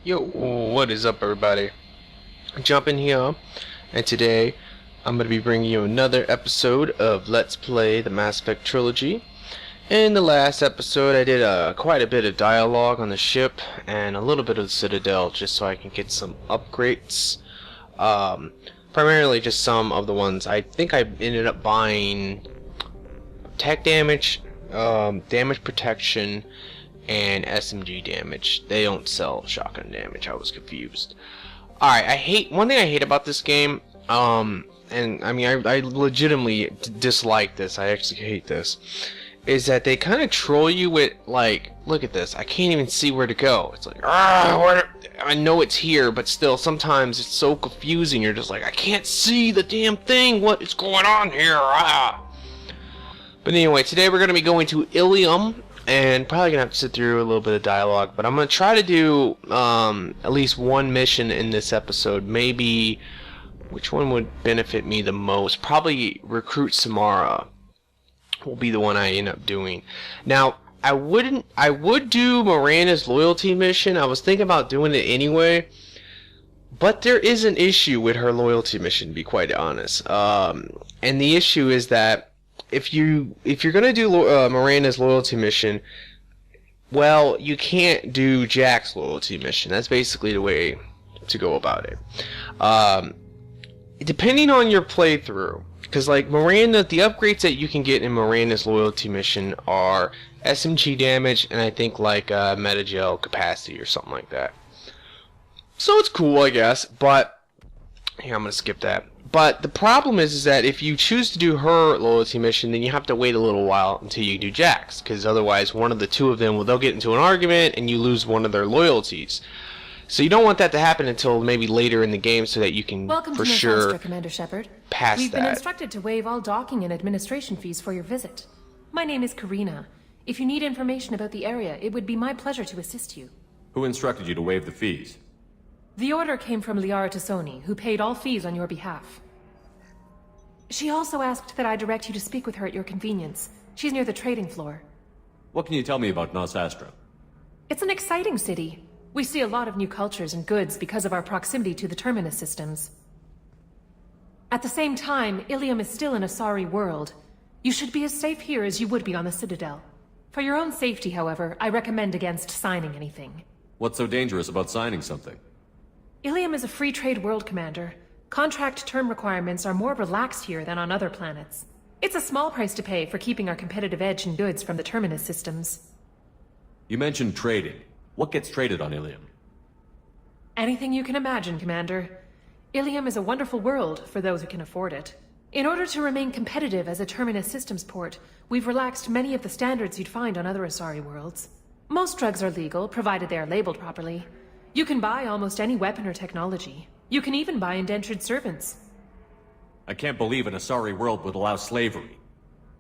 Yo, what is up, everybody? Jumping here, and today I'm going to be bringing you another episode of Let's Play the Mass Effect Trilogy. In the last episode, I did quite a bit of dialogue on the ship and a little bit of the Citadel, just so I can get some upgrades. Primarily just some of the ones. I think I ended up buying tech damage, damage protection, and SMG damage. They don't sell shotgun damage. I was confused. Alright, one thing I hate about this game, and I mean I legitimately dislike this, I actually hate this, is that they kind of troll you with, like, look at this, I can't even see where to go. It's like, I know it's here, but still sometimes it's so confusing, you're just like, I can't see the damn thing, what is going on here? But anyway, today we're going to be going to Ilium, and probably gonna have to sit through a little bit of dialogue, but I'm gonna try to do at least one mission in this episode. Maybe which one would benefit me the most? Probably recruit Samara will be the one I end up doing. Now I would do Miranda's loyalty mission. I was thinking about doing it anyway, but there is an issue with her loyalty mission, to be quite honest. And the issue is that if you're gonna do Miranda's loyalty mission, well, you can't do Jack's loyalty mission. That's basically the way to go about it. Depending on your playthrough, because like Miranda, the upgrades that you can get in Miranda's loyalty mission are SMG damage and I think like metagel capacity or something like that. So it's cool, I guess. But here, I'm gonna skip that. But the problem is that if you choose to do her loyalty mission, then you have to wait a little while until you do Jack's, because otherwise one of the two of them, well, they'll get into an argument and you lose one of their loyalties. So you don't want that to happen until maybe later in the game, so that you can for sure Commander Shepard. Pass We've that. been instructed to waive all docking and administration fees for your visit. My name is Karina. If you need information about the area, it would be my pleasure to assist you. Who instructed you to waive the fees? The order came from Liara T'Soni, who paid all fees on your behalf. She also asked that I direct you to speak with her at your convenience. She's near the trading floor. What can you tell me about Nos Astra? It's an exciting city. We see a lot of new cultures and goods because of our proximity to the Terminus systems. At the same time, Ilium is still an Asari world. You should be as safe here as you would be on the Citadel. For your own safety, however, I recommend against signing anything. What's so dangerous about signing something? Ilium is a free trade world, Commander. Contract term requirements are more relaxed here than on other planets. It's a small price to pay for keeping our competitive edge in goods from the Terminus systems. You mentioned trading. What gets traded on Ilium? Anything you can imagine, Commander. Ilium is a wonderful world for those who can afford it. In order to remain competitive as a Terminus systems port, we've relaxed many of the standards you'd find on other Asari worlds. Most drugs are legal, provided they are labeled properly. You can buy almost any weapon or technology. You can even buy indentured servants. I can't believe an Asari world would allow slavery.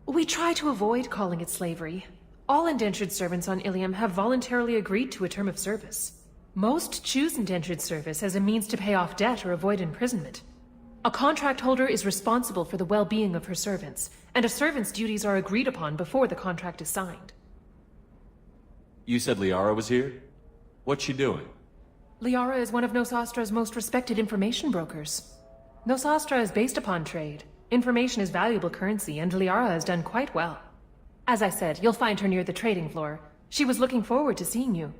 We try to avoid calling it slavery. All indentured servants on Ilium have voluntarily agreed to a term of service. Most choose indentured service as a means to pay off debt or avoid imprisonment. A contract holder is responsible for the well-being of her servants, and a servant's duties are agreed upon before the contract is signed. You said Liara was here? What's she doing? Liara is one of Nos Astra's most respected information brokers. Nos Astra is based upon trade. Information is valuable currency, and Liara has done quite well. As I said, you'll find her near the trading floor. She was looking forward to seeing you.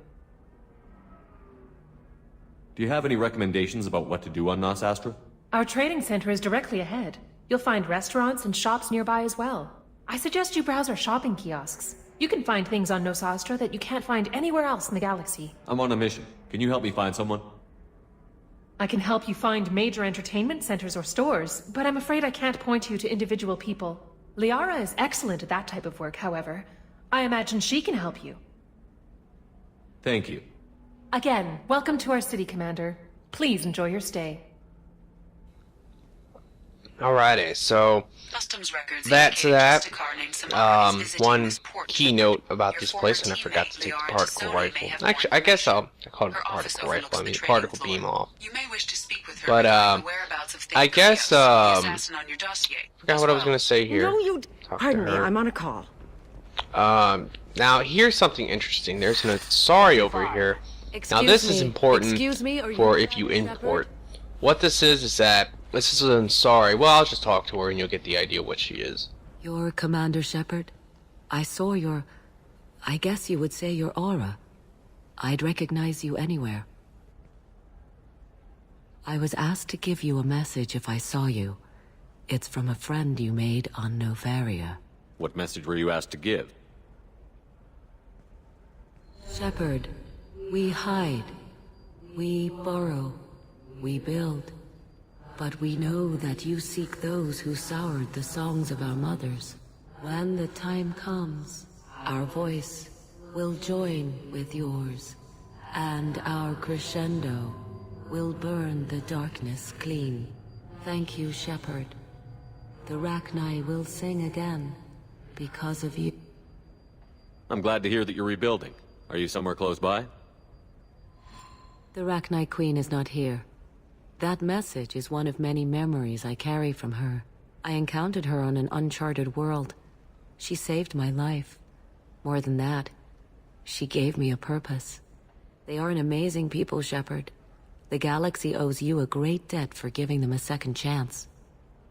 Do you have any recommendations about what to do on Nos Astra? Our trading center is directly ahead. You'll find restaurants and shops nearby as well. I suggest you browse our shopping kiosks. You can find things on Nos Astra that you can't find anywhere else in the galaxy. I'm on a mission. Can you help me find someone? I can help you find major entertainment centers or stores, but I'm afraid I can't point you to individual people. Liara is excellent at that type of work, however. I imagine she can help you. Thank you. Again, welcome to our city, Commander. Please enjoy your stay. Alrighty, so that's that. One keynote about this place, and I forgot to take the particle rifle. Actually, I guess I called it a particle rifle. I mean, particle beam off. But I guess forgot what I was gonna say here. No, you. Pardon me, I'm on a call. Now here's something interesting. There's an Asari over here Now this is important Excuse me, are for you if you Commander import. Shepard? What this is that this is an Asari. Well, I'll just talk to her and you'll get the idea what she is. You're Commander Shepard? I saw your... I guess you would say your aura. I'd recognize you anywhere. I was asked to give you a message if I saw you. It's from a friend you made on Novaria. What message were you asked to give? Shepard, we hide. We burrow. We build. But we know that you seek those who soured the songs of our mothers. When the time comes, our voice will join with yours, and our crescendo will burn the darkness clean. Thank you, Shepard. The Rachni will sing again because of you. I'm glad to hear that you're rebuilding. Are you somewhere close by? The Rachni Queen is not here. That message is one of many memories I carry from her. I encountered her on an uncharted world. She saved my life. More than that, she gave me a purpose. They are an amazing people, Shepard. The galaxy owes you a great debt for giving them a second chance.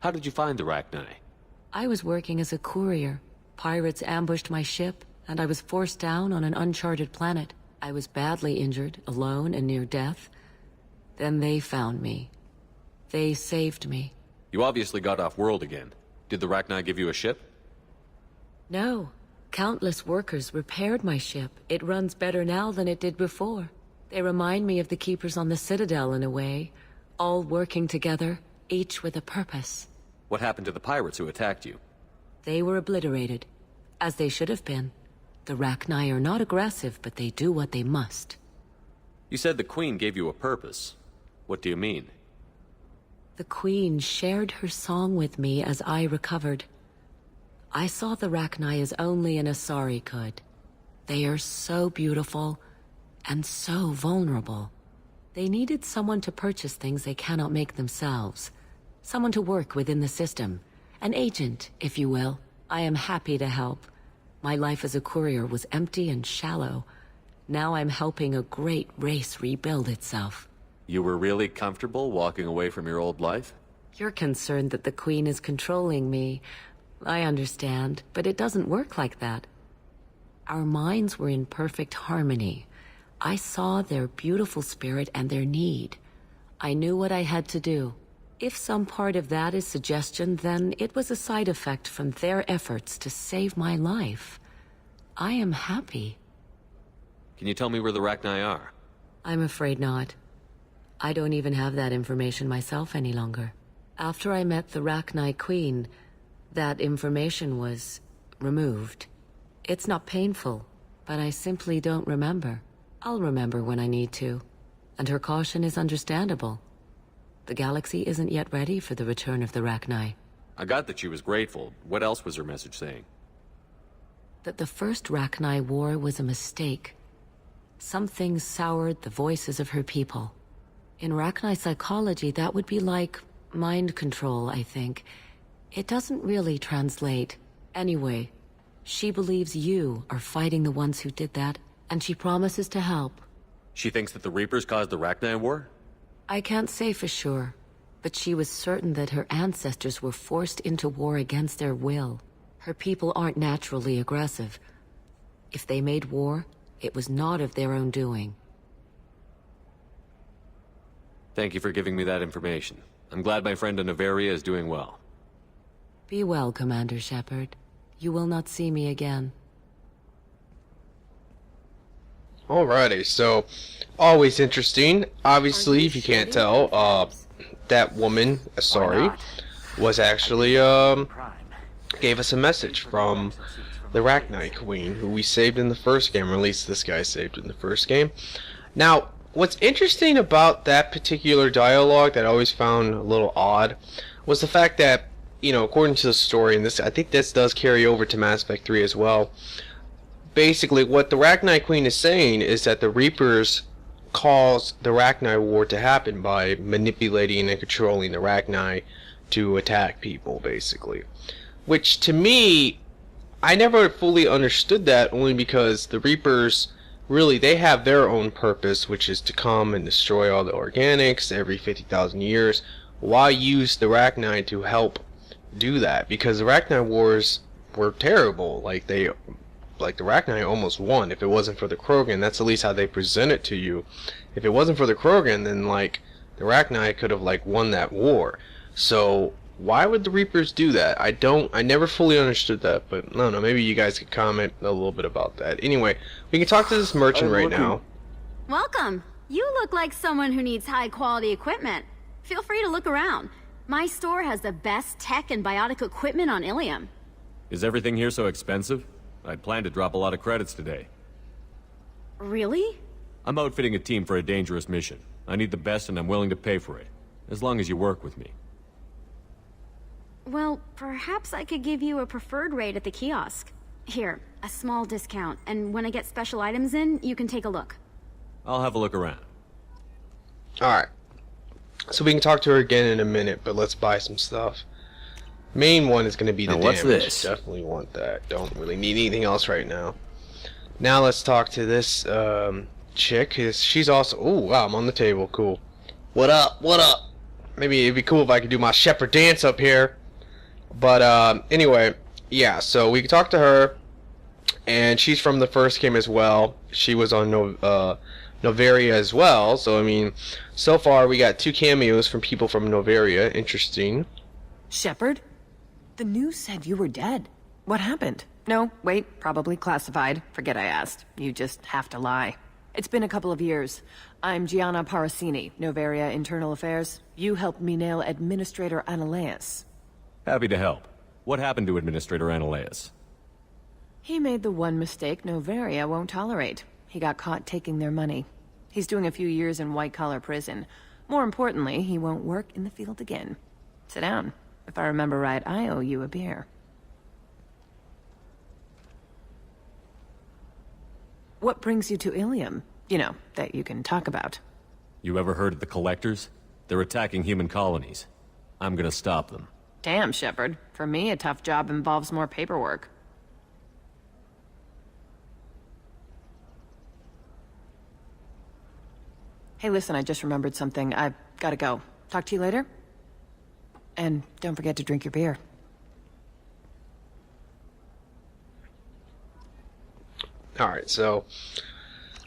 How did you find the Rachni? I was working as a courier. Pirates ambushed my ship, and I was forced down on an uncharted planet. I was badly injured, alone and near death. Then they found me. They saved me. You obviously got off-world again. Did the Rachni give you a ship? No. Countless workers repaired my ship. It runs better now than it did before. They remind me of the Keepers on the Citadel in a way. All working together, each with a purpose. What happened to the pirates who attacked you? They were obliterated, as they should have been. The Rachni are not aggressive, but they do what they must. You said the Queen gave you a purpose. What do you mean? The Queen shared her song with me as I recovered. I saw the Rachni as only an Asari could. They are so beautiful, and so vulnerable. They needed someone to purchase things they cannot make themselves. Someone to work within the system. An agent, if you will. I am happy to help. My life as a courier was empty and shallow. Now I'm helping a great race rebuild itself. You were really comfortable walking away from your old life? You're concerned that the Queen is controlling me. I understand, but it doesn't work like that. Our minds were in perfect harmony. I saw their beautiful spirit and their need. I knew what I had to do. If some part of that is suggestion, then it was a side effect from their efforts to save my life. I am happy. Can you tell me where the Rachni are? I'm afraid not. I don't even have that information myself any longer. After I met the Rachni Queen, that information was removed. It's not painful, but I simply don't remember. I'll remember when I need to, and her caution is understandable. The galaxy isn't yet ready for the return of the Rachni. I got that she was grateful. What else was her message saying? That the first Rachni war was a mistake. Something soured the voices of her people. In Rachni psychology, that would be like mind control, I think. It doesn't really translate. Anyway, she believes you are fighting the ones who did that, and she promises to help. She thinks that the Reapers caused the Rachni war? I can't say for sure, but she was certain that her ancestors were forced into war against their will. Her people aren't naturally aggressive. If they made war, it was not of their own doing. Thank you for giving me that information. I'm glad my friend in Novaria is doing well. Be well, Commander Shepard. You will not see me again. Alrighty, so always interesting. Obviously, if you can't tell, that woman, Asari, was actually gave us a message from the Rachni Queen, who we saved in the first game, or at least this guy saved in the first game. Now, what's interesting about that particular dialogue that I always found a little odd was the fact that, you know, according to the story, and this, I think this does carry over to Mass Effect 3 as well. Basically, what the Rachni Queen is saying is that the Reapers caused the Rachni War to happen by manipulating and controlling the Rachni to attack people, basically. Which, to me, I never fully understood that, only because the Reapers really, they have their own purpose, which is to come and destroy all the organics every 50,000 years. Why use the Rachni to help do that? Because the Rachni wars were terrible. Like the Rachni almost won. If it wasn't for the Krogan, that's at least how they present it to you. If it wasn't for the Krogan, then like the Rachni could have like won that war. So why would the Reapers do that? I never fully understood that, but I don't know, maybe you guys could comment a little bit about that. Anyway, we can talk to this merchant right now. Welcome. You look like someone who needs high quality equipment. Feel free to look around. My store has the best tech and biotic equipment on Ilium. Is everything here so expensive? I'd planned to drop a lot of credits today. Really? I'm outfitting a team for a dangerous mission. I need the best and I'm willing to pay for it. As long as you work with me. Well, perhaps I could give you a preferred rate at the kiosk. Here, a small discount, and when I get special items in, you can take a look. I'll have a look around. Alright. So we can talk to her again in a minute, but let's buy some stuff. Main one is going to be the now, what's damage. this? Definitely want that. Don't really need anything else right now. Now let's talk to this chick. She's also... Oh, wow, I'm on the table. Cool. What up? What up? Maybe it'd be cool if I could do my shepherd dance up here. But anyway, yeah, so we can talk to her. And she's from the first game as well. She was on Noveria as well. So, I mean, so far we got 2 cameos from people from Noveria. Interesting. Shepard? The news said you were dead. What happened? No, wait, probably classified. Forget I asked. You just have to lie. It's been a couple of years. I'm Gianna Parasini, Noveria Internal Affairs. You helped me nail Administrator Analeus. Happy to help. What happened to Administrator Analeus? He made the one mistake Noveria won't tolerate. He got caught taking their money. He's doing a few years in white-collar prison. More importantly, he won't work in the field again. Sit down. If I remember right, I owe you a beer. What brings you to Ilium? You know, that you can talk about. You ever heard of the Collectors? They're attacking human colonies. I'm gonna stop them. Damn, Shepard. For me, a tough job involves more paperwork. Hey, listen, I just remembered something. I've gotta go. Talk to you later? And don't forget to drink your beer. Alright, so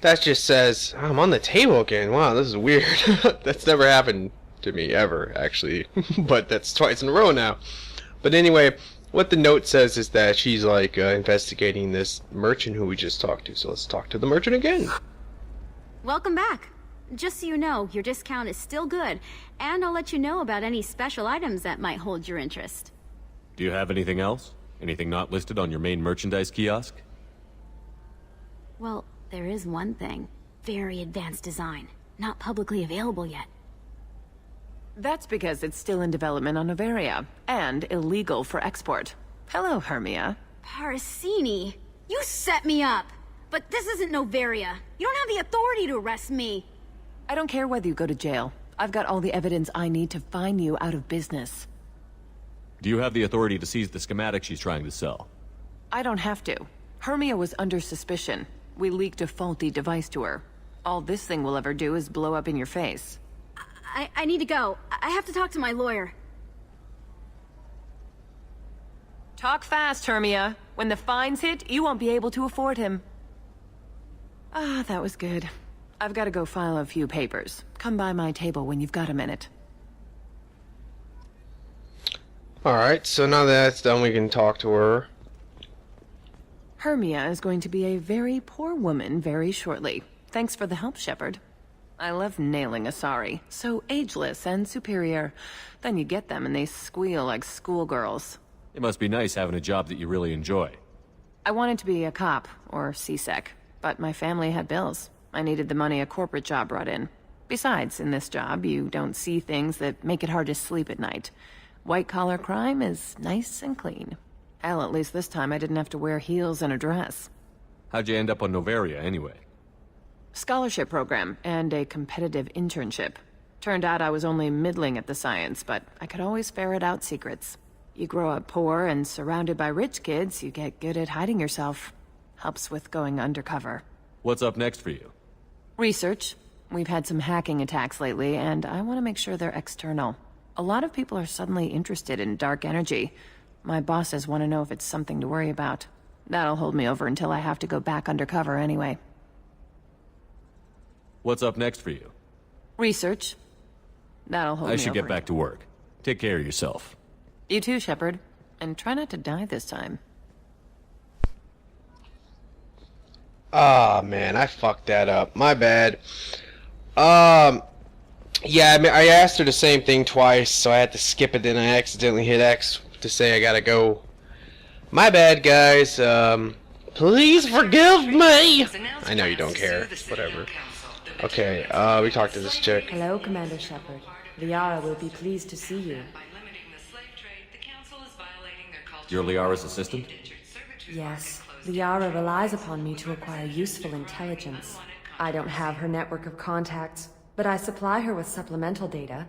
that just says, I'm on the table again. Wow, this is weird. That's never happened to me ever, actually. But that's twice in a row now. But anyway, what the note says is that she's like investigating this merchant who we just talked to. So let's talk to the merchant again. Welcome back. Just so you know, your discount is still good, and I'll let you know about any special items that might hold your interest. Do you have anything else? Anything not listed on your main merchandise kiosk? Well, there is one thing. Very advanced design. Not publicly available yet. That's because it's still in development on Noveria, and illegal for export. Hello, Hermia. Parasini, you set me up! But this isn't Noveria. You don't have the authority to arrest me. I don't care whether you go to jail. I've got all the evidence I need to find you out of business. Do you have the authority to seize the schematic she's trying to sell? I don't have to. Hermia was under suspicion. We leaked a faulty device to her. All this thing will ever do is blow up in your face. I need to go. I have to talk to my lawyer. Talk fast, Hermia. When the fines hit, you won't be able to afford him. Ah, that was good. I've got to go file a few papers. Come by my table when you've got a minute. Alright, so now that that's done, we can talk to her. Hermia is going to be a very poor woman very shortly. Thanks for the help, Shepard. I love nailing Asari. So ageless and superior. Then you get them and they squeal like schoolgirls. It must be nice having a job that you really enjoy. I wanted to be a cop, or CSEC, but my family had bills. I needed the money a corporate job brought in. Besides, in this job, you don't see things that make it hard to sleep at night. White-collar crime is nice and clean. Hell, at least this time I didn't have to wear heels and a dress. How'd you end up on Noveria, anyway? Scholarship program and a competitive internship. Turned out I was only middling at the science, but I could always ferret out secrets. You grow up poor and surrounded by rich kids, you get good at hiding yourself. Helps with going undercover. What's up next for you? Research. We've had some hacking attacks lately, and I want to make sure they're external. A lot of people are suddenly interested in dark energy. My bosses want to know if it's something to worry about. That'll hold me over until I have to go back undercover anyway. What's up next for you? Research. That'll hold me I over. should get back to work. Take care of yourself. You too, Shepard. And try not to die this time. Ah, man, I fucked that up. My bad. Yeah, I mean, I asked her the same thing twice, so I had to skip it, then I accidentally hit X to say I gotta go. My bad, guys. Please forgive me! I know you don't care. Whatever. Okay, we talked to this chick. Hello, Commander Shepard. Liara will be pleased to see you. You're Liara's assistant? Yes, Liara relies upon me to acquire useful intelligence. I don't have her network of contacts, but I supply her with supplemental data.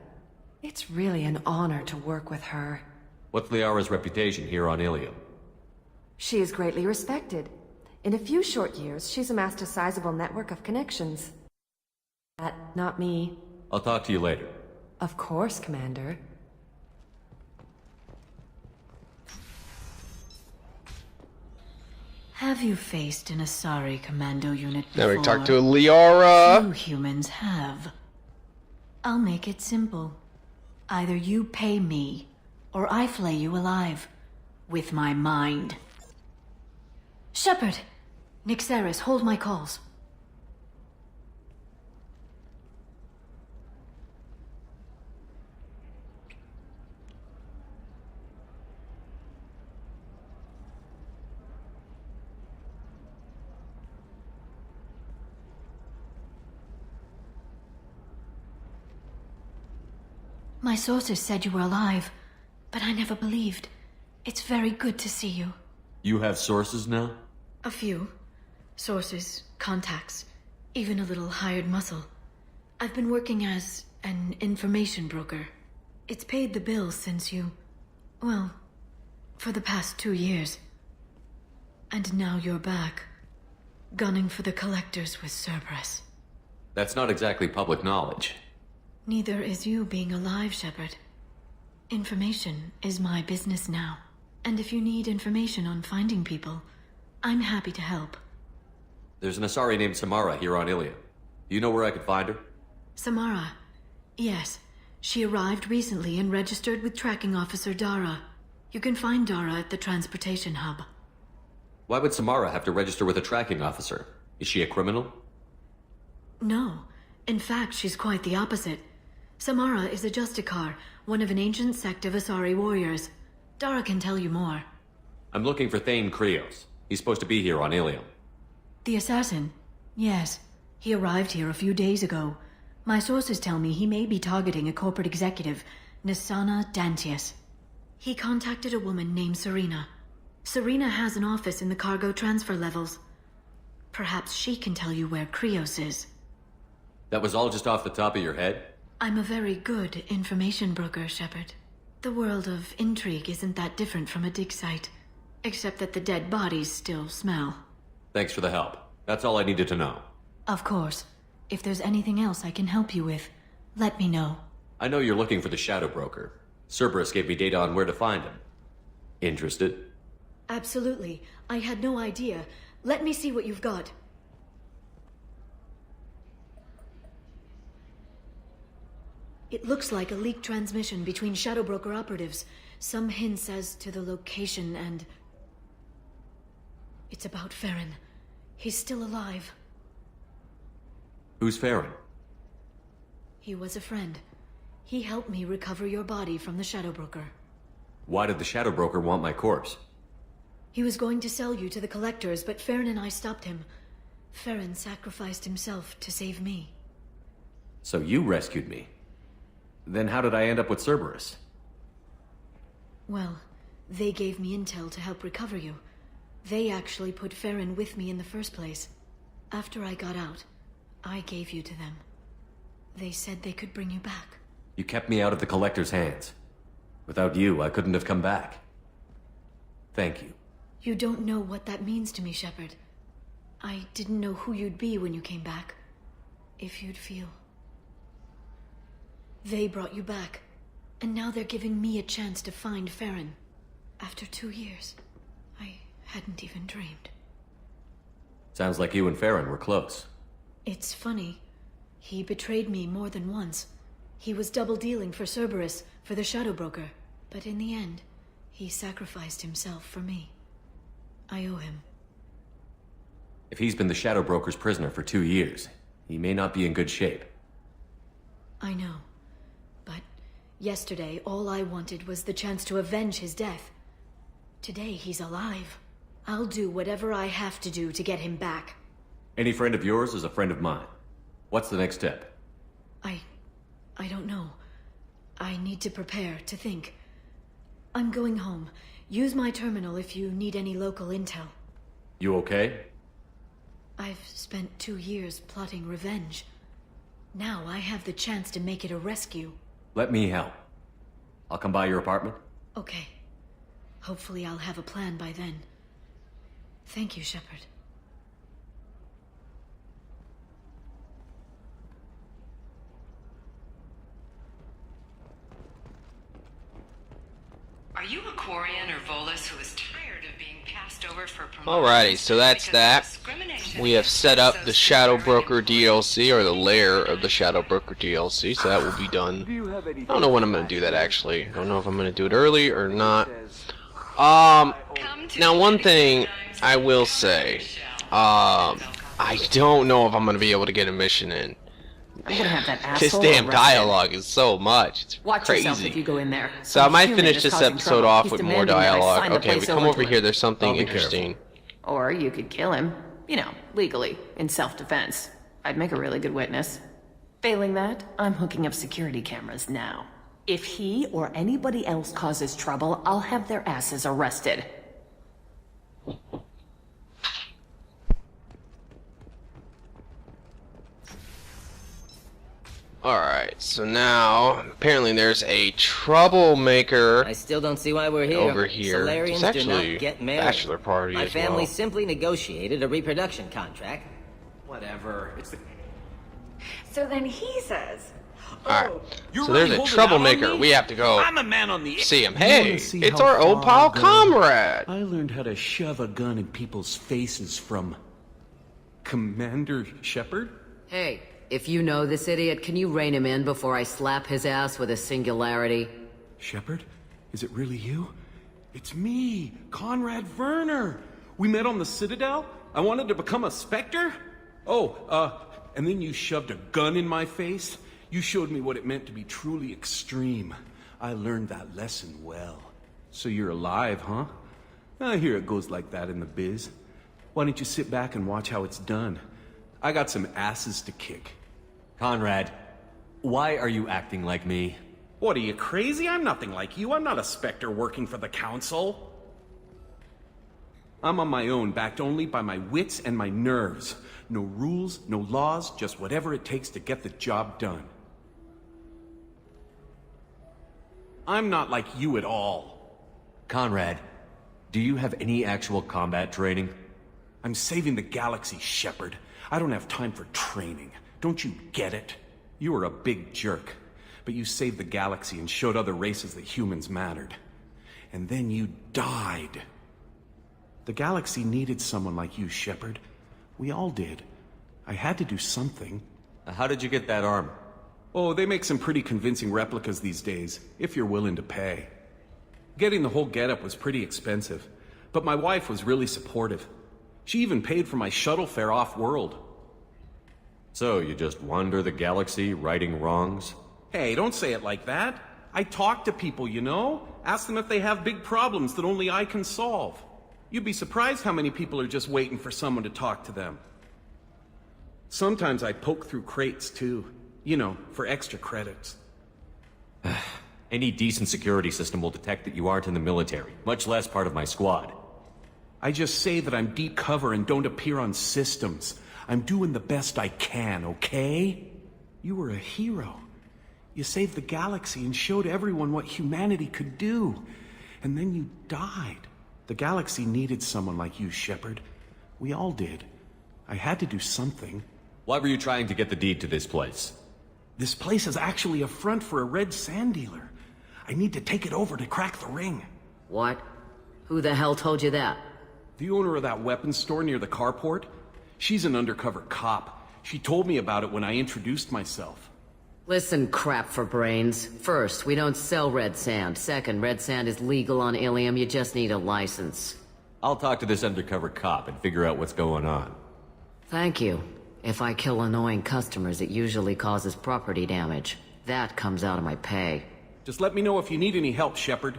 It's really an honor to work with her. What's Liara's reputation here on Ilium? She is greatly respected. In a few short years, she's amassed a sizable network of connections. That, not me. I'll talk to you later. Of course, Commander. Have you faced an Asari commando unit before? Now we can talk to Liara. Few humans have. I'll make it simple. Either you pay me, or I flay you alive. With my mind. Shepard! Nixeris, hold my calls. My sources said you were alive, but I never believed. It's very good to see you. You have sources now? A few. Sources, contacts, even a little hired muscle. I've been working as an information broker. It's paid the bills since you... well, for the past 2 years. And now you're back, gunning for the collectors with Cerberus. That's not exactly public knowledge. Neither is you being alive, Shepard. Information is my business now. And if you need information on finding people, I'm happy to help. There's an Asari named Samara here on Ilium. Do you know where I could find her? Samara. Yes. She arrived recently and registered with Tracking Officer Dara. You can find Dara at the transportation hub. Why would Samara have to register with a tracking officer? Is she a criminal? No. In fact, she's quite the opposite. Samara is a Justicar, one of an ancient sect of Asari warriors. Dara can tell you more. I'm looking for Thane Krios. He's supposed to be here on Ilium. The assassin? Yes. He arrived here a few days ago. My sources tell me he may be targeting a corporate executive, Nisana Dantius. He contacted a woman named Serena. Serena has an office in the cargo transfer levels. Perhaps she can tell you where Krios is. That was all just off the top of your head? I'm a very good information broker, Shepard. The world of intrigue isn't that different from a dig site, except that the dead bodies still smell. Thanks for the help. That's all I needed to know. Of course. If there's anything else I can help you with, let me know. I know you're looking for the Shadow Broker. Cerberus gave me data on where to find him. Interested? Absolutely. I had no idea. Let me see what you've got. It looks like a leaked transmission between Shadow Broker operatives. Some hints as to the location and... It's about Farron. He's still alive. Who's Farron? He was a friend. He helped me recover your body from the Shadow Broker. Why did the Shadow Broker want my corpse? He was going to sell you to the collectors, but Farron and I stopped him. Farron sacrificed himself to save me. So you rescued me. Then how did I end up with Cerberus? Well, they gave me intel to help recover you. They actually put Farron with me in the first place. After I got out, I gave you to them. They said they could bring you back. You kept me out of the Collector's hands. Without you, I couldn't have come back. Thank you. You don't know what that means to me, Shepard. I didn't know who you'd be when you came back. If you'd feel. They brought you back, and now they're giving me a chance to find Farron. After 2 years, I hadn't even dreamed. Sounds like you and Farron were close. It's funny. He betrayed me more than once. He was double-dealing for Cerberus, for the Shadow Broker. But in the end, he sacrificed himself for me. I owe him. If he's been the Shadow Broker's prisoner for 2 years, he may not be in good shape. I know. But yesterday, all I wanted was the chance to avenge his death. Today, he's alive. I'll do whatever I have to do to get him back. Any friend of yours is a friend of mine. What's the next step? I don't know. I need to prepare, to think. I'm going home. Use my terminal if you need any local intel. You okay? I've spent 2 years plotting revenge. Now I have the chance to make it a rescue. Let me help. I'll come by your apartment. Okay. Hopefully I'll have a plan by then. Thank you, Shepard. Are you a Quarian or Volus who is tired of being passed over for promotion? Alrighty, so that's that. We have set up the Shadow Broker DLC, or the lair of the Shadow Broker DLC, so that will be done. I don't know when I'm going to do that, actually. I don't know if I'm going to do it early or not. Now one thing I will say, I don't know if I'm going to be able to get a mission in. I'm gonna have that This asshole damn arrested. dialogue is so much. It's Watch yourself if crazy. you go in there. So I Some might human finish is this causing episode trouble. off He's with more demanding that I dialogue. sign the Okay, we place come over to here. him. There's something I'll be interesting. Or you could kill him. You know, legally, in self-defense. I'd make a really good witness. Failing that, I'm hooking up security cameras now. If he or anybody else causes trouble, I'll have their asses arrested. Alright, so now, apparently there's a troublemaker I still don't see why we're here. over here. Solarians There's do actually not get married. bachelor party My as family well. simply negotiated a reproduction contract. Whatever. It's the... So then he says, Alright, You're so really there's a holding out on troublemaker. me? We have to go I'm a man on the... see him. You Hey, wanna see it's how our old far pal I'll go? Conrad. I learned how to shove a gun in people's faces from... Commander Shepard? Hey, if you know this idiot, can you rein him in before I slap his ass with a singularity? Shepard? Is it really you? It's me, Conrad Verner. We met on the Citadel. I wanted to become a Spectre. And then you shoved a gun in my face. You showed me what it meant to be truly extreme. I learned that lesson well. So you're alive, huh? I hear it goes like that in the biz. Why don't you sit back and watch how it's done? I got some asses to kick. Conrad, why are you acting like me? What, are you crazy? I'm nothing like you. I'm not a Spectre working for the Council. I'm on my own, backed only by my wits and my nerves. No rules, no laws, just whatever it takes to get the job done. I'm not like you at all. Conrad, do you have any actual combat training? I'm saving the galaxy, Shepard. I don't have time for training. Don't you get it? You were a big jerk, but you saved the galaxy and showed other races that humans mattered. And then you died. The galaxy needed someone like you, Shepard. We all did. I had to do something. How did you get that armor? Oh, they make some pretty convincing replicas these days, if you're willing to pay. Getting the whole getup was pretty expensive, but my wife was really supportive. She even paid for my shuttle fare off-world. So, you just wander the galaxy, righting wrongs? Hey, don't say it like that. I talk to people, you know? Ask them if they have big problems that only I can solve. You'd be surprised how many people are just waiting for someone to talk to them. Sometimes I poke through crates, too. You know, for extra credits. Any decent security system will detect that you aren't in the military, much less part of my squad. I just say that I'm deep cover and don't appear on systems. I'm doing the best I can, okay? You were a hero. You saved the galaxy and showed everyone what humanity could do. And then you died. The galaxy needed someone like you, Shepard. We all did. I had to do something. Why were you trying to get the deed to this place? This place is actually a front for a red sand dealer. I need to take it over to crack the ring. What? Who the hell told you that? The owner of that weapons store near the carport? She's an undercover cop. She told me about it when I introduced myself. Listen, crap for brains. First, we don't sell red sand. Second, red sand is legal on Ilium. You just need a license. I'll talk to this undercover cop and figure out what's going on. Thank you. If I kill annoying customers, it usually causes property damage. That comes out of my pay. Just let me know if you need any help, Shepard.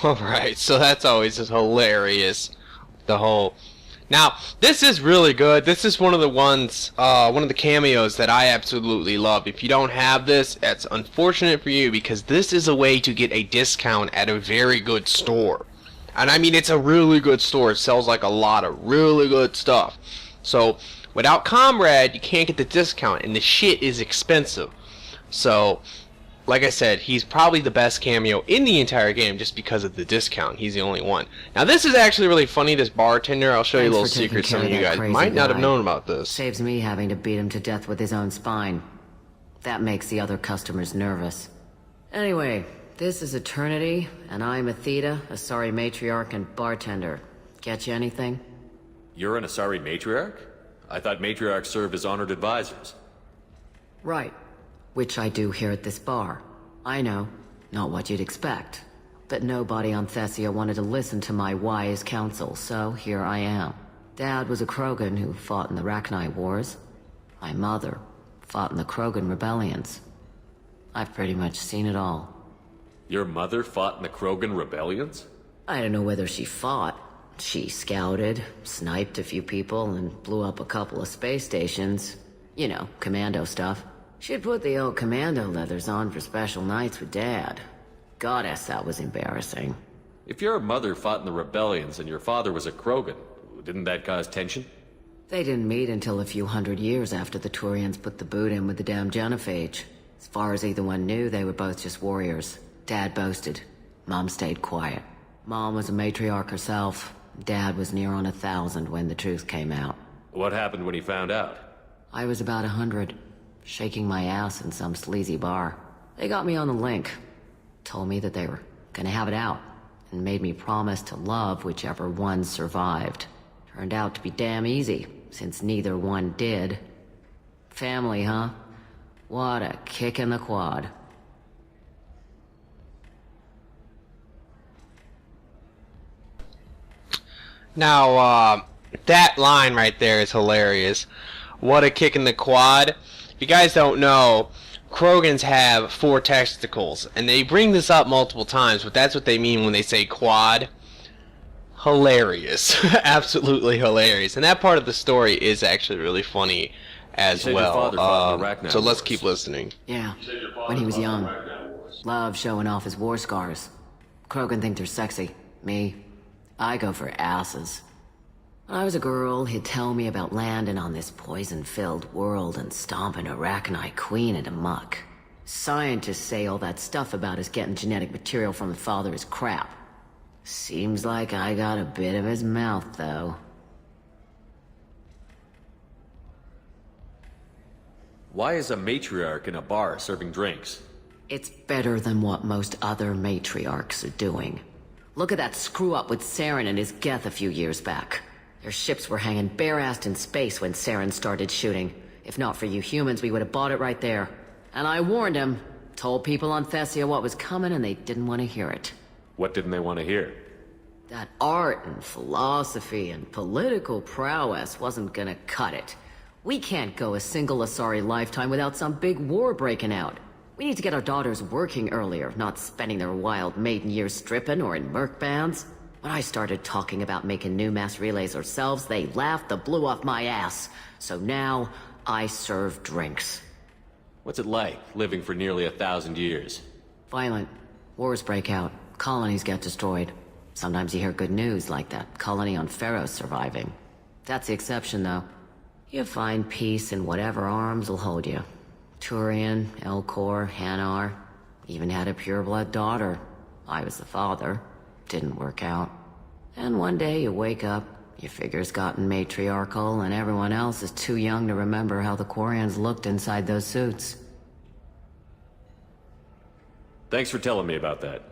Alright, so that's always just hilarious. The whole... Now, this is really good. This is one of the ones, one of the cameos that I absolutely love. If you don't have this, that's unfortunate for you, because this is a way to get a discount at a very good store. And I mean, it's a really good store. It sells like a lot of really good stuff. So, without Conrad, you can't get the discount, and the shit is expensive. So, like I said, he's probably the best cameo in the entire game just because of the discount. He's the only one. Now, this is actually really funny, this bartender. I'll show you a little secret some of you guys might not have known about this. Saves me having to beat him to death with his own spine. That makes the other customers nervous. Anyway, this is Eternity, and I'm Athena, Asari matriarch and bartender. Get you anything? You're an Asari matriarch? I thought matriarchs served as honored advisors. Right. Which I do here at this bar. I know, not what you'd expect. But nobody on Thessia wanted to listen to my wise counsel, so here I am. Dad was a Krogan who fought in the Rachni Wars. My mother fought in the Krogan rebellions. I've pretty much seen it all. Your mother fought in the Krogan rebellions? I don't know whether she fought. She scouted, sniped a few people, and blew up a couple of space stations. You know, commando stuff. She'd put the old commando leathers on for special nights with Dad. Goddess, that was embarrassing. If your mother fought in the rebellions and your father was a Krogan, didn't that cause tension? They didn't meet until a few hundred years after the Turians put the boot in with the damn Genophage. As far as either one knew, they were both just warriors. Dad boasted. Mom stayed quiet. Mom was a matriarch herself. Dad was near on 1,000 when the truth came out. What happened when he found out? I was about 100. Shaking my ass in some sleazy bar. They got me on the link. Told me that they were gonna have it out, and made me promise to love whichever one survived. Turned out to be damn easy, since neither one did. Family, huh? What a kick in the quad. Now, that line right there is hilarious. What a kick in the quad. If you guys don't know, Krogans have 4 testicles, and they bring this up multiple times, but that's what they mean when they say quad. Hilarious. Absolutely hilarious. And that part of the story is actually really funny as well. So let's keep listening. Yeah, when he was young. Loved showing off his war scars. Krogan think they're sexy. Me, I go for asses. When I was a girl, he'd tell me about landing on this poison-filled world and stomping a Rachni queen into muck. Scientists say all that stuff about us getting genetic material from the father is crap. Seems like I got a bit of his mouth, though. Why is a matriarch in a bar serving drinks? It's better than what most other matriarchs are doing. Look at that screw-up with Saren and his Geth a few years back. Their ships were hanging bare-assed in space when Saren started shooting. If not for you humans, we would have bought it right there. And I warned him. Told people on Thessia what was coming, and they didn't want to hear it. What didn't they want to hear? That art and philosophy and political prowess wasn't gonna cut it. We can't go a single Asari lifetime without some big war breaking out. We need to get our daughters working earlier, not spending their wild maiden years stripping or in merc bands. When I started talking about making new mass relays ourselves, they laughed the blue off my ass. So now, I serve drinks. What's it like, living for nearly 1,000 years? Violent. Wars break out. Colonies get destroyed. Sometimes you hear good news, like that colony on Pharaoh surviving. That's the exception, though. You find peace in whatever arms will hold you. Turian, Elcor, Hanar. Even had a pureblood daughter. I was the father. Didn't work out. And one day you wake up, your figure's gotten matriarchal, and everyone else is too young to remember how the Quarians looked inside those suits. Thanks for telling me about that.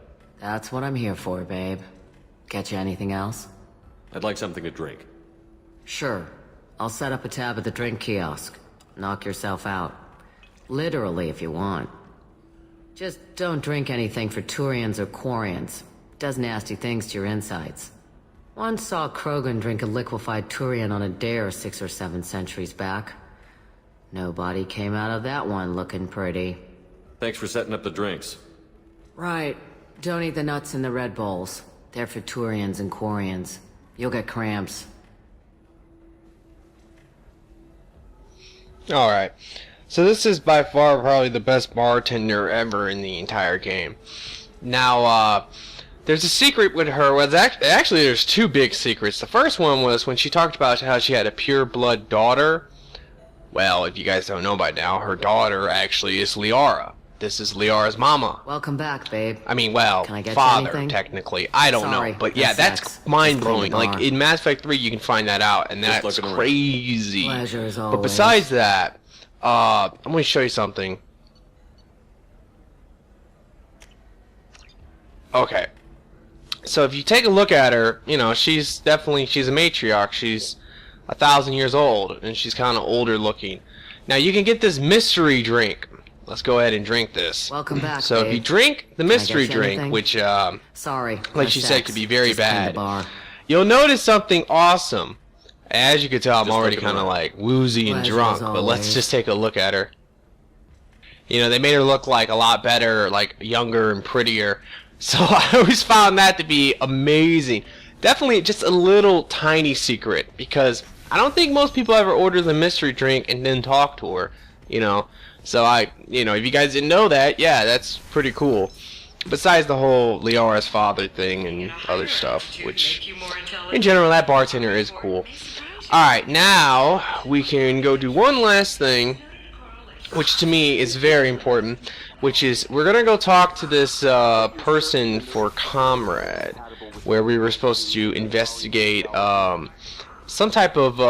That's what I'm here for, babe. Get you anything else? I'd like something to drink. Sure. I'll set up a tab at the drink kiosk. Knock yourself out. Literally, if you want. Just don't drink anything for Turians or Quarians. Does nasty things to your insides. Once saw a Krogan drink a liquefied Turian on a dare 6 or 7 centuries back. Nobody came out of that one looking pretty. Thanks for setting up the drinks. Right. Don't eat the nuts in the Red Bowls. They're for Turians and Quarians. You'll get cramps. Alright. So this is by far probably the best bartender ever in the entire game. Now, there's a secret with her. Well, actually, there's 2 big secrets. The first one was when she talked about how she had a pure blood daughter. Well, if you guys don't know by now, her daughter actually is Liara. This is Liara's mama. Welcome back, babe. I mean, well, Can I get you father, anything? technically. I don't Sorry, know. But no yeah, sex. that's mind-blowing. Just clean the Like, bar. in Mass Effect 3, you can find that out, and Just that's look at the crazy. Pleasure as But always. besides that, I'm going to show you something. Okay. So if you take a look at her, you know, she's a matriarch. She's 1,000 years old, and she's kind of older looking. Now, you can get this mystery drink. Let's go ahead and drink this. Welcome back, So if babe. you drink the Can I get mystery you drink, anything? which, Sorry. like no she said, sex. could be very Just clean the bad, bar. you'll notice something awesome. As you can tell, I'm Just already looking kind of around. like woozy and Pleasure drunk, as but let's always. just take a look at her. You know, they made her look like a lot better, like younger and prettier. So I always found that to be amazing. Definitely just a little tiny secret, because I don't think most people ever order the mystery drink and then talk to her, you know. So if you guys didn't know that, yeah, that's pretty cool. Besides the whole Liara's father thing and other stuff, which in general, that bartender is cool. Alright, now we can go do one last thing, which to me is very important, which is we're gonna go talk to this person for Conrad, where we were supposed to investigate some type of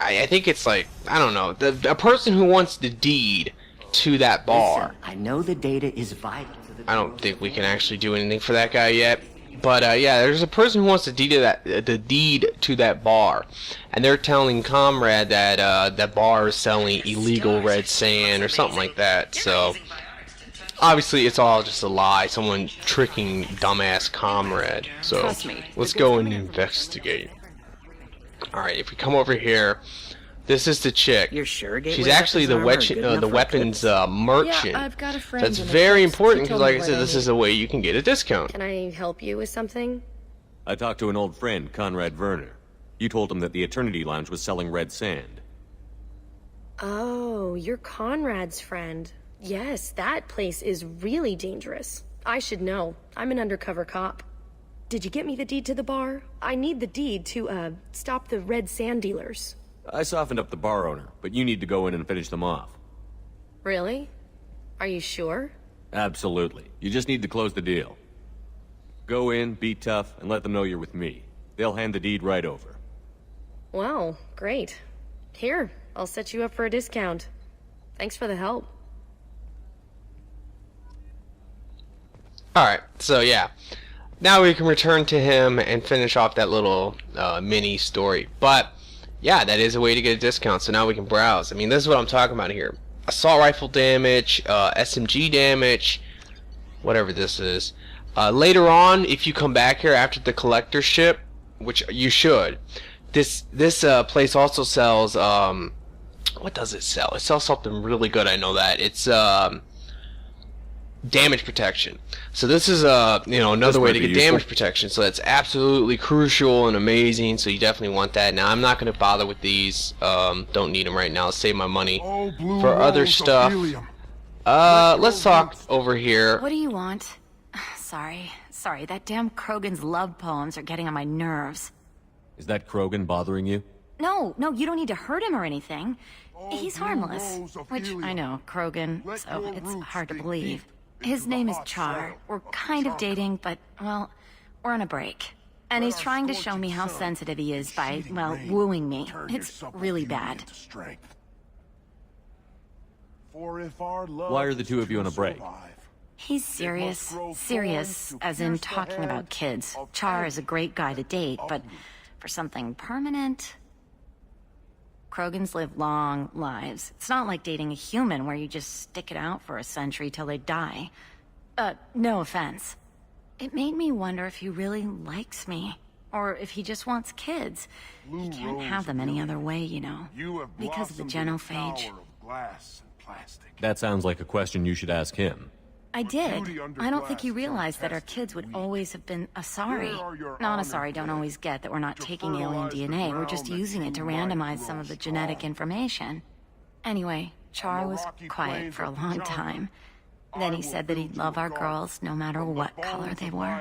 I think it's like, I don't know, a person who wants the deed to that bar. Listen, I know the data is vital to the I don't think we can actually do anything for that guy yet. But yeah, there's a person who wants the deed to that bar, and they're telling Comrade that that bar is selling illegal red sand or something like that. So obviously, it's all just a lie. Someone tricking dumbass Comrade. So Trust me. let's go and investigate. All right, if we come over here, this is the chick. You're sure She's actually the weapons merchant. Yeah, I've got a friend. That's in the very States. important He because, told me like I what said, this need. is a way you can get a discount. Can I help you with something? I talked to an old friend, Conrad Verner. You told him that the Eternity Lounge was selling red sand. Oh, you're Conrad's friend. Yes, that place is really dangerous. I should know. I'm an undercover cop. Did you get me the deed to the bar? I need the deed to, stop the red sand dealers. I softened up the bar owner, but you need to go in and finish them off. Really? Are you sure? Absolutely. You just need to close the deal. Go in, be tough, and let them know you're with me. They'll hand the deed right over. Wow, great. Here, I'll set you up for a discount. Thanks for the help. Alright, so yeah. Now we can return to him and finish off that little mini story. But, yeah, that is a way to get a discount, so now we can browse. I mean, this is what I'm talking about here. Assault rifle damage, SMG damage, whatever this is. Later on, if you come back here after the collector ship, which you should, this place also sells, what does it sell? It sells something really good, I know that. It's, damage protection. So this is another way to get damage protection. So that's absolutely crucial and amazing. So you definitely want that. Now I'm not going to bother with these. Don't need them right now. I'll save my money for other stuff. Let's talk over here. What do you want? Sorry, that damn Krogan's love poems are getting on my nerves. Is that Krogan bothering you? No, you don't need to hurt him or anything. He's harmless. Which, I know, Krogan, so it's hard to believe. His name is Char. We're kind of dating, but, well, We're on a break. And he's trying to show me how sensitive he is by, well, wooing me. It's really bad. Why are the two of you on a break? He's serious. Serious, as in talking about kids. Char is a great guy to date, but for something permanent... Krogans live long lives. It's not like dating a human where you just stick it out for a century till they die. No offense. It made me wonder if he really likes me. Or if he just wants kids. He can't have them any other way, you know. Because of the genophage. That sounds like a question you should ask him. I did. I don't think he realized that our kids would always have been Asari. Non-Asari don't always get that we're not taking alien DNA, we're just using it to randomize some of the genetic information. Anyway, Char was quiet for a long time. Then he said that he'd love our girls no matter what color they were.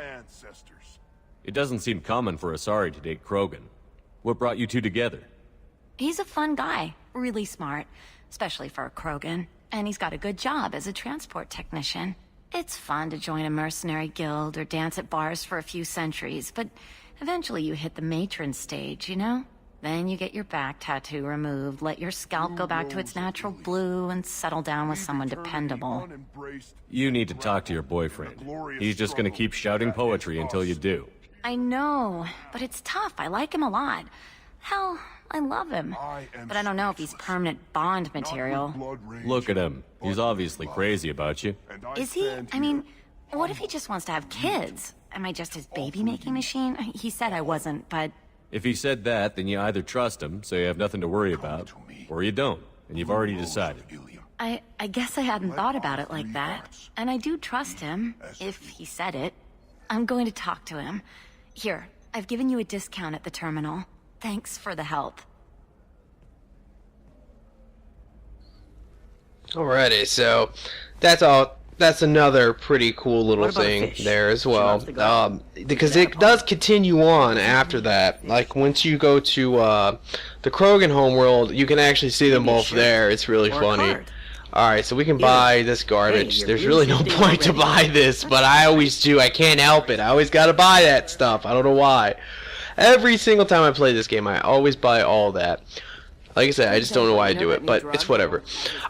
It doesn't seem common for Asari to date Krogan. What brought you two together? He's a fun guy, really smart, especially for a Krogan. And he's got a good job as a transport technician. It's fun to join a mercenary guild or dance at bars for a few centuries, but eventually you hit the matron stage, you know? Then you get your back tattoo removed, let your scalp go back to its natural blue, and settle down with someone dependable. You need to talk to your boyfriend. He's just gonna keep shouting poetry until you do. I know, but it's tough. I like him a lot. Hell, I love him. But I don't know if he's permanent Bond material. Look at him. He's obviously crazy about you. Is he? I mean, what if he just wants to have kids? Am I just his baby-making machine? He said I wasn't, but... If he said that, then you either trust him, so you have nothing to worry about, or you don't, and you've already decided. I guess I hadn't thought about it like that. And I do trust him, if he said it. I'm going to talk to him. Here, I've given you a discount at the terminal. Thanks for the help. Alrighty, so that's all. That's another pretty cool little thing there as well. Because it does continue on after that. Like once you go to the Krogan homeworld, you can actually see them both there. It's really funny. Alright, so we can buy this garbage. There's really no point to buy this, but I always do. I can't help it. I always gotta buy that stuff. I don't know why. Every single time I play this game, I always buy all that. Like I said, I just don't know why I do it, but it's whatever.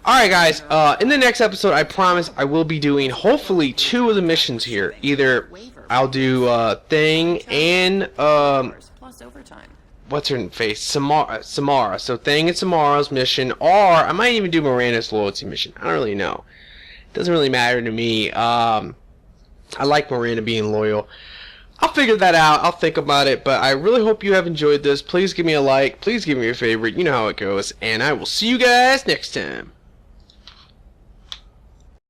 Alright guys, in the next episode, I promise I will be doing, hopefully, 2 of the missions here. Either I'll do Thing and, what's her face? Samara. So Thing and Samara's mission, or I might even do Miranda's loyalty mission. I don't really know. It doesn't really matter to me. I like Miranda being loyal. I'll figure that out. I'll think about it. But I really hope you have enjoyed this. Please give me a like. Please give me a favorite. You know how it goes. And I will see you guys next time.